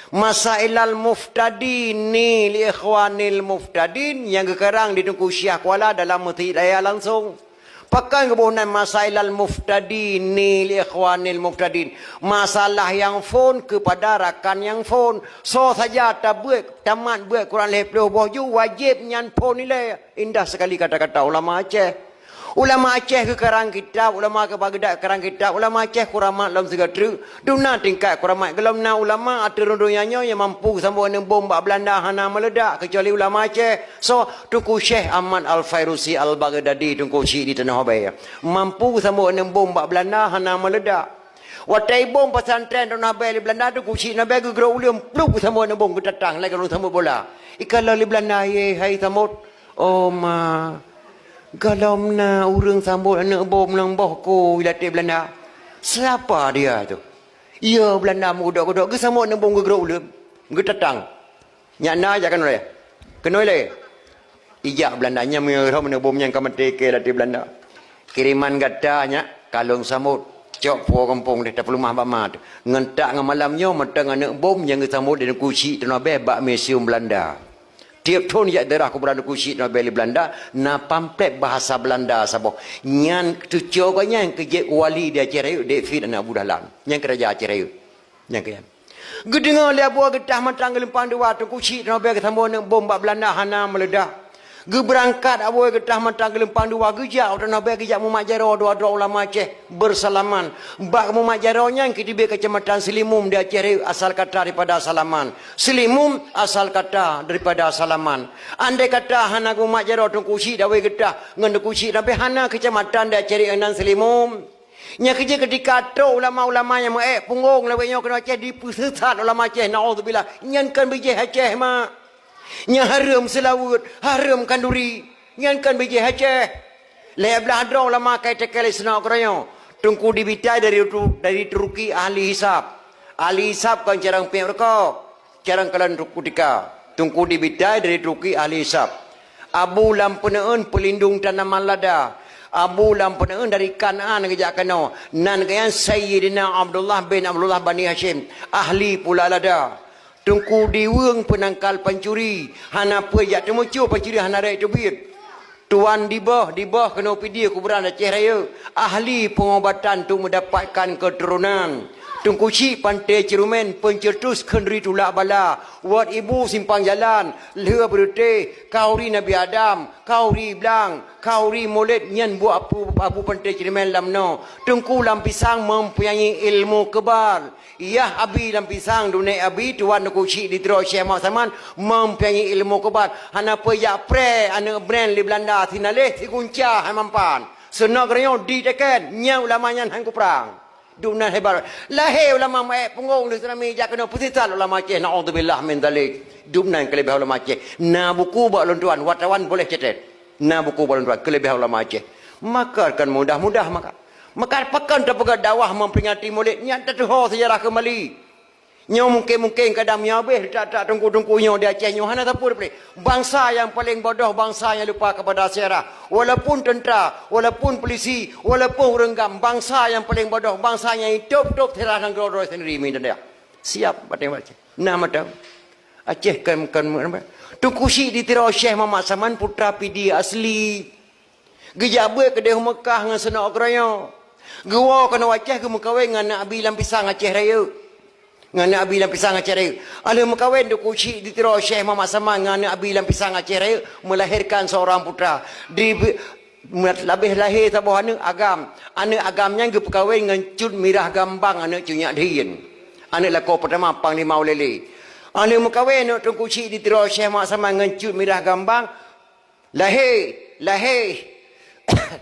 Masailal muftadin ni li ikhwanil muftadin yang sekarang di Tunku Syiah Kuala dalam hidayah langsung. Pakai kebunan masailal muftadin ni li ikhwanil muftadin. Masalah yang phone kepada rakan yang phone. So saja tabuik tamat buat Quran 50 boju wajib nyan phone nilai. Indah sekali kata-kata ulama Aceh. Ulama Aceh ke karang kitab, ulama ke Baghdad karang kitab, ulama Aceh kuramat dalam segala duna tingkat kuramat gelam na ulama atur dunyanya yang mampu sambung dengan bom bak Belanda hana meledak kecuali ulama Aceh. So Tunku Syekh Ahmad Al-Fairusi Al-Baghdadi Tunku Syekh di Tanah Abang mampu sambung dengan bom bak Belanda hana meledak. Watai bom pesantren Tanah Abang di Belanda Tunku Syekh Nabi gerak ulium pluk sambung dengan bom ketatang lagi kalau sambung bola. Ikala di Belanda hai samut. Oh ma galam na urang sambut anak bom nang bohku wilayah Belanda. Siapa dia tu? Ya Belanda muda-muda ke sambut nang bom gerak ulam. Getatang. Nyana aja kan oleh. Kena oleh. Ijak Belanda nya merah nang bom yang kamate ke latih Belanda. Kiriman gatanya kalung sambut. Cok po kampung dia tak perlu mah bama tu. Ngentak ngam malamnya matang anak bom yang sambut di Kuci Tanah Abang bak museum Belanda. Tiap tahun ya daerah aku berada Kuci Tanah Abang Belanda na pamflet bahasa Belanda sabah. Nyan tu cokanya yang kejek wali dia Aceh David anak Abu Dahlan. Yang kerja Aceh Raya. Yang kaya. Gedengar dia buah getah matang gelempang dua tu Kuci Tanah Abang ketambah dengan bom bak Belanda hana meledak. Ge berangkat abuai getah matang gelempang dua gejak Tanah Abang gejak Muhammad Jaro dua-dua ulama Aceh bersalaman. Bak Muhammad Jaro nya ketiba kecamatan Selimum dia Aceh Raya asal kata daripada salaman. Selimum asal kata daripada salaman. Andai kata hana Muhammad Jaro Tunku Syekh dawai getah ngan Tunku Syekh tapi hana kecamatan dia Aceh Raya dan Selimum. Nya kerja ketika tu ulama-ulama yang punggung lawainya kena Aceh dipusat ulama Aceh naudzubillah nyankan bijih Aceh mak. Nya haram selawut, haram kanduri, nyankan bijih Aceh. Le belah ada ulama kait tekal isna kroyo. Tungku dibitai dari Turki ahli hisab. Ahli hisab kan jarang pi mereka. Jarang kalan kutika. Tungku dibitai dari Turki ahli hisab. Abu lampeneun pelindung tanaman lada. Abu lampeneun dari Kanaan kejak kano. Nan kayan Sayyidina Abdullah bin Abdullah Bani Hashim. Ahli pula lada. Tungku diweng penangkal pencuri. Hana apa jak temucu pencuri hana rek tubit. Tuan di bawah kena pergi kuburan Aceh Raya. Ahli pengobatan untuk mendapatkan keturunan. Tunku Syekh Pantai Cerumen pencetus kendri tulak bala. Wat ibu simpang jalan. Leha berute. Kauri Nabi Adam. Kauri Blang. Kauri Molid. Nyan buat apu Pantai Cerumen lamno. Tungku Lampisang mempunyai ilmu kebar. Iya abi Lampisang dunia abi tuan Tunku Syekh di Teruk Syekh Mak Saman mempunyai ilmu kebar. Hana peyak pre anak brand di Belanda sinaleh si kunca hamampan. Senagranya ditekan nya ulama nyan hang kuprang. Dunia hebat. Lahir ulama punggung di tsunami jak kena pusat ulama Aceh naudzubillah min dzalik. Dunia kelebihan ulama Aceh. Na buku bak lontuan wartawan boleh cetet. Na buku bak lontuan kelebihan ulama Aceh. Maka akan mudah-mudah maka pakan terpegat dakwah memperingati Maulid nyata tu sejarah kembali. Nyo mungkin kadang nyabeh tak tungku-tungkunya di Aceh nyo hana tapur boleh. Bangsa yang paling bodoh bangsa yang lupa kepada sejarah. Walaupun tentera, walaupun polisi, walaupun renggam, bangsa yang paling bodoh bangsa yang hidup terang dan gerodoh sendiri minta dia. Siap batang Aceh. Nama tahu. Aceh kan Tunku Syekh di Teruk Syekh Muhammad Saman putra pidi asli. Gejabe ke Deh Mekah dengan senak keraya. Gua kena Aceh ke mekawin dengan Nabi Lampisang Aceh Raya. Dengan Nabi Lampisang Aceh Raya. Ada mekawin Tunku Syekh di Teruk Syekh Muhammad Saman dengan Nabi Lampisang Aceh Raya melahirkan seorang putra. Lebih lahir sabah anak agam. Anak agamnya ke perkahwin dengan Cud Mirah Gambang anak Cunyak Diin. Anak lako pertama Panglima Ulele. Anak mekawin anak Tunku Syekh di Teruk Syekh Muhammad Saman dengan Cud Mirah Gambang.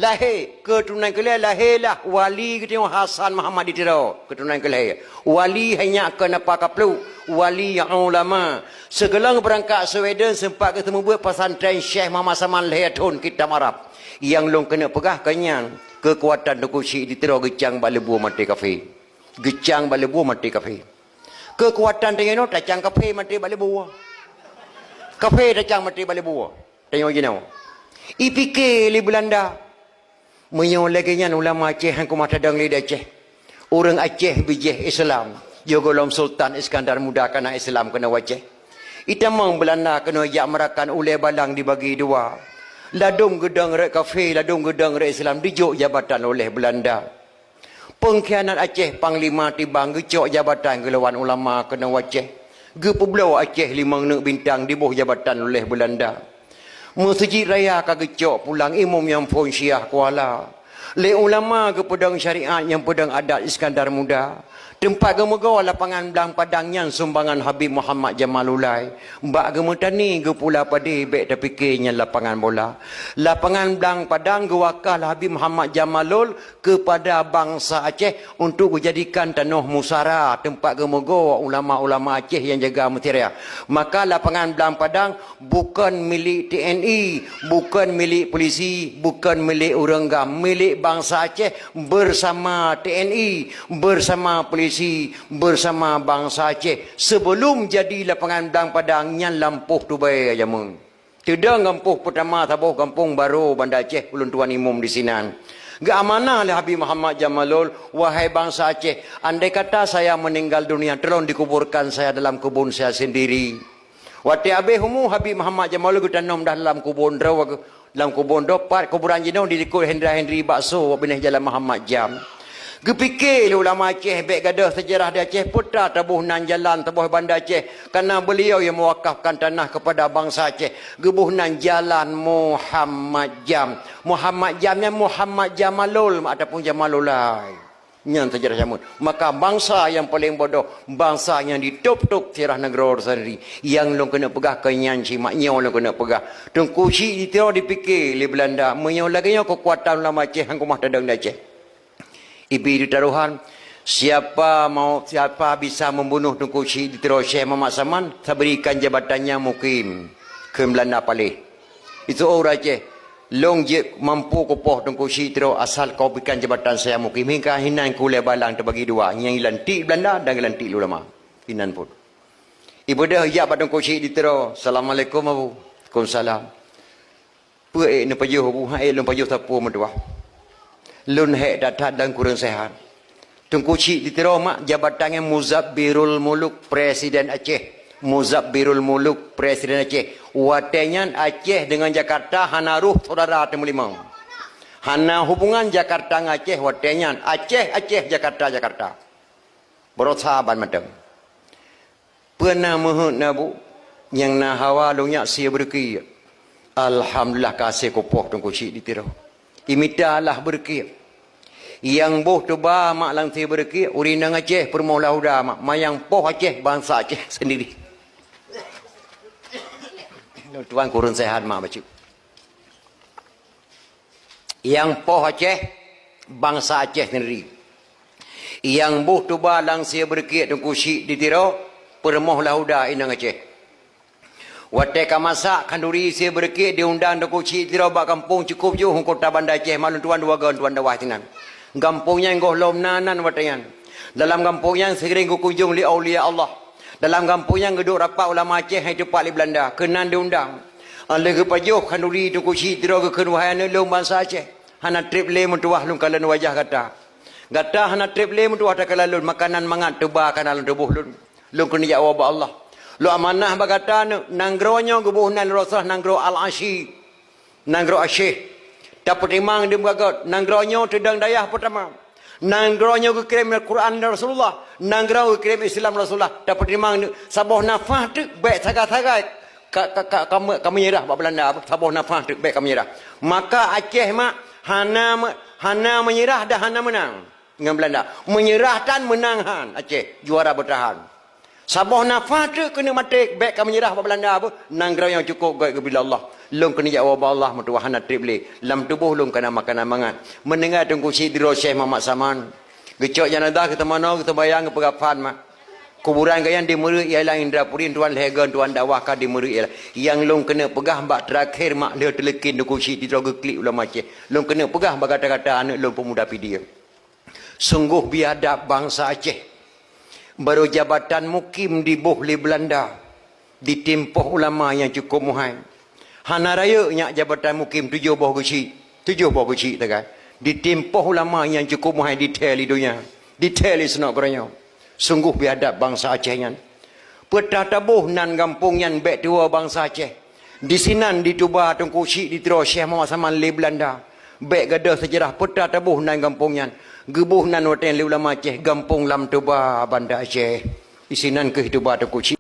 Lahir keturunan kelih lahirlah wali kita Hasan Muhammad di Teruk keturunan kelih wali hanya kenapa kaplu wali yang ulama segelang berangkat Sweden sempat ketemu buat pesantren Syekh Muhammad Saman Lehatun kitab Arab yang long kena pegah kenyang kekuatan Tunku Syekh di Teruk gecang balebu mati kafe gecang balebu mati kafe kekuatan tengeno tacang kafe mati balebu kafe tacang mati balebu tengok gini IPK li Belanda menyolakinya ulama Aceh yang kumata dang li Aceh orang Aceh bijih Islam Jogolom Sultan Iskandar Muda kena Islam kena wajah. Itamang Belanda kena yak merakan oleh balang dibagi dua. Ladung gedang rek kafe, ladung gedang rek Islam dijuk jabatan oleh Belanda. Pengkhianat Aceh Panglima tibang gecok jabatan gelawan ulama kena wajah. Gepublau Aceh 5 nek bintang dibuh jabatan oleh Belanda. Masjid Raya kagecok pulang imam yang pun Syiah Kuala. Le ulama ke pedang syariat yang pedang adat Iskandar Muda. Tempat gemegau lapangan belang padang yang sumbangan Habib Muhammad Jamalulai. Mbak gemetani ge pula padi bek terfikirnya lapangan bola. Lapangan belang padang ge wakal Habib Muhammad Jamalul kepada bangsa Aceh untuk dijadikan tanah musara, tempat gemegau ulama-ulama Aceh yang jaga materia. Maka lapangan belang padang bukan milik TNI, bukan milik polisi, bukan milik orang gam, milik bangsa Aceh bersama TNI, bersama polisi, bersama bangsa Aceh. Sebelum jadi lapangan belang padang yang lampuh tu baik aja mun. Tidak gampuh pertama tabuh kampung baru Banda Aceh ulun tuan imam di sinan. Gak amanah oleh Habib Muhammad Jamalul, wahai bangsa Aceh, andai kata saya meninggal dunia, tolong dikuburkan saya dalam kubur saya sendiri. Wati abe humu Habib Muhammad Jamalul gutanam dah dalam kubur draw, dalam kubur dopat kuburan jenong dilikut Henry bakso binah jalan Muhammad Jam. Gepikir ulama Aceh baik gadah sejarah di Aceh putar tabuh nan jalan tabuh Banda Aceh kerana beliau yang mewakafkan tanah kepada bangsa Aceh. Gebuh nan jalan Muhammad Jam. Muhammad Jamnya Muhammad Jamalul ataupun Jamalulai. Yang sejarah jamun. Maka bangsa yang paling bodoh, bangsa yang ditup-tup sirah negara sendiri, yang long kena pegah kenyanci maknya long kena pegah. Tungku si itu dipikir oleh Belanda, menyau lagi kekuatan ulama Aceh yang kumah tadang di Aceh. Ibi ditaruhan, siapa bisa membunuh Tunku Syekh Syekh Muhammad Saman, saya berikan jabatannya mukim ke Belanda Palih. Itu orang Aceh. Long je mampu kopoh Tunku Syekh asal kau berikan jabatan saya mukim. Hingga hinan ku balang terbagi dua. Yang lantik Belanda dan lantik ulama. Hinan pun. Ibu dah hijab pada Tunku Syekh Assalamualaikum Abu. Waalaikumsalam. Puak nak pajuh Abu. Hai long pajuh tapu meduah. Lun hek datat dan kurang sehat. Tunku Syekh mak jabatannya Muzabbirul Muluk Presiden Aceh. Muzabbirul Muluk Presiden Aceh. Watenyan Aceh dengan Jakarta hana ruh saudara temulimau. Hana hubungan Jakarta dengan Aceh watenyan Aceh Jakarta. Berosaban macam. Pernah mohon nabu yang na hawa lunyak sia berki. Alhamdulillah kasih kopoh Tunku Syekh ditiro. Imitalah berki. Yang boh tuba mak lang ti berki urinang Aceh permula udah mak mayang poh Aceh bangsa Aceh sendiri. Tuan kurun sehat mak bacu. Yang poh Aceh bangsa Aceh sendiri. Yang boh tuba lang sia berki Tunku Syekh ditiro permoh lauda inang Aceh. Watai kamasa kanduri sia berki diundang Tunku Syekh ditiro bak kampung cukup je kota Banda Aceh malun tuan dua gaun tuan dawah tinan. Kampungnya ngoh lom nanan watayan. Dalam kampungnya sering kunjung li aulia Allah. Dalam kampungnya geduk rapat ulama Aceh hai tepat li Belanda. Kenan diundang. Ale ke pajuh kanduri Tunku Syekh tiro ke kenuhayana lom bangsa Aceh. Hana trip le mentuah lum kalan wajah kata. Gata hana trip le mentuah tak kalalun makanan mangat teba kanalan tubuh lun. Lum kena jawab Allah. Lu amanah bagata nanggronya gebuh nan Rasul nanggro al-Ashi. Nanggro Asyih. Dapat imang dia bergagot. Nanggronya tedang dayah pertama. Nanggronya ke kirim Al-Quran Rasulullah. Nanggronya ke kirim Islam Rasulullah. Dapat imang sabuh nafah tu baik sagai-sagai. Kamu nyerah buat Belanda. Sabuh nafah tu baik kamu nyerah. Maka Aceh mak hana menyerah dah hana menang. Dengan Belanda. Menyerah dan menang Aceh. Juara bertahan. Sabuh nafah tu kena mati. Baik kamu nyerah buat Belanda apa. Nanggronya cukup baik kepada Allah. Lum kena jawab Allah mutuahan tripli lam tubuh lum kena makanan mangat mendengar Tunku Syekh Syekh Muhammad Saman gecok janadah kita mana kita bayang ke perapaan mak kuburan gayang di Merik ialah Indrapuri tuan legan tuan dakwah ka di Merik ialah yang lum kena pegah mbak terakhir mak dia telekin Tunku Syekh diroga klik ulama Aceh lum kena pegah mbak kata-kata anak lum pemuda dia sungguh biadab bangsa Aceh baru jabatan mukim di Bohli Belanda ditimpuh ulama yang cukup muhai. Hana raya nyak jabatan mukim 7 buah kecil tak kan. Ditimpuh ulama yang cukup muhai detail di dunia. Detail is nak kerana. Sungguh biadab bangsa Aceh nyan. Petah tabuh nan kampung nyan bek tua bangsa Aceh. Di sinan di Tuba Tengku Syik di Tero Syekh Muhammad Saman le Belanda. Bek gadah sejarah petah tabuh nan kampung nyan. Gebuh nan hotel le ulama Aceh, kampung lam Tuba Banda Aceh. Di sinan ke Tuba Tengku Syik.